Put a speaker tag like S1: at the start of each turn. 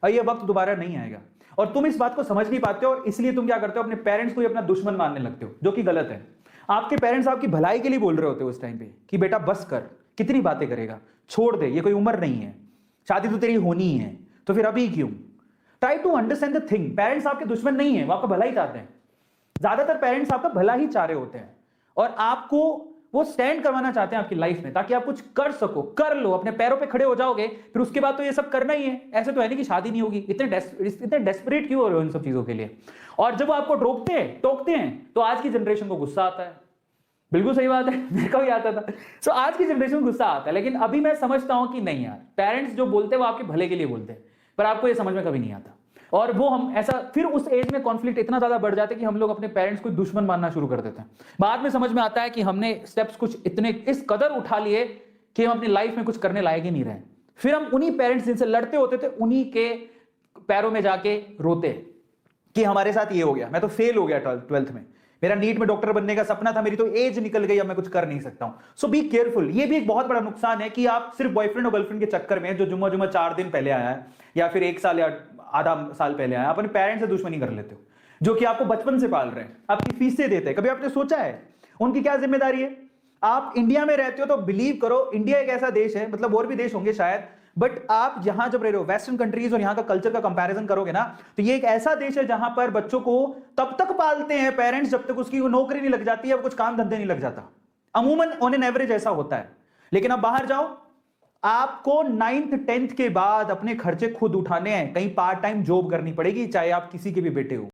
S1: और ये वक्त दोबारा नहीं आएगा। और तुम इस बात को समझ नहीं पाते हो और इसलिए तुम क्या करते हो, अपने पेरेंट्स को ही अपना दुश्मन मानने लगते हो, जो कि गलत है। आपके पेरेंट्स आपकी भलाई के लिए बोल रहे होते हो उस टाइम पे कि बेटा बस कर, कितनी बातें करेगा, छोड़ दे, ये कोई उम्र नहीं है, शादी तो तेरी होनी ही है, तो फिर अभी क्यों। Try to understand the thing, parents आपके दुश्मन नहीं है, वो आपका भला ही चाहते हैं। ज्यादातर पेरेंट्स आपका भला ही चाह रहे होते हैं और आपको वो स्टैंड करवाना चाहते हैं आपकी लाइफ में, ताकि आप कुछ कर सको, कर लो, अपने पैरों पे खड़े हो जाओगे, फिर उसके बाद तो ये सब करना ही है। ऐसे तो है नहीं कि शादी नहीं होगी। इतने डेस्परेट क्यों हो रहे हो इन सब चीजों के लिए। और जब वो आपको टोकते हैं तो आज की जनरेशन को गुस्सा आता है। बिल्कुल सही बात है, मेरे को भी आता था। सो आज की जनरेशन को गुस्सा आता है, लेकिन अभी मैं समझता हूं कि नहीं यार, पेरेंट्स जो बोलते हैं वो आपके भले के लिए बोलते हैं, पर आपको ये समझ में कभी नहीं आता। और वो हम ऐसा फिर उस एज में कॉन्फ्लिक्ट इतना ज्यादा बढ़ जाता है कि हम लोग अपने पेरेंट्स को दुश्मन मानना शुरू कर देते हैं। बाद में समझ में आता है कि हमने स्टेप्स कुछ इतने इस कदर उठा लिए कि हम अपनी लाइफ में कुछ करने लायक ही नहीं रहे। फिर हम उन्हीं पेरेंट्स जिनसे लड़ते होते थे उन्हीं के पैरों में जाके रोते कि हमारे साथ ये हो गया, मैं तो फेल हो गया 12th में, मेरा नीट में डॉक्टर बनने का सपना था, मेरी तो एज निकल गई, अब मैं कुछ कर नहीं सकता हूं। सो बी केयरफुल। ये भी एक बहुत बड़ा नुकसान है कि आप सिर्फ बॉयफ्रेंड और गर्लफ्रेंड के चक्कर में, जो जुम्मा 4 दिन पहले आया है या फिर 1 साल या आधा साल पहले आया, अपने पेरेंट्स से दुश्मनी कर लेते हो, जो कि आपको बचपन से पाल रहे हैं, आपकी फीसें देते हैं। कभी आपने सोचा है उनकी क्या जिम्मेदारी है। आप इंडिया में रहते हो तो बिलीव करो, इंडिया एक ऐसा देश है, मतलब और भी देश होंगे शायद, बट आप यहां जब रह रहे हो वेस्टर्न कंट्रीज और यहां का कल्चर का कंपैरिजन करोगे ना, तो ये एक ऐसा देश है जहां पर बच्चों को तब तक पालते हैं पेरेंट्स जब तक उसकी नौकरी नहीं लग जाती है, कुछ काम धंधे नहीं लग जाता। अमूमन ऑन एन एवरेज ऐसा होता है। लेकिन अब बाहर जाओ, आपको 9th 10th के बाद अपने खर्चे खुद उठाने हैं, कहीं पार्ट टाइम जॉब करनी पड़ेगी, चाहे आप किसी के भी बेटे हो।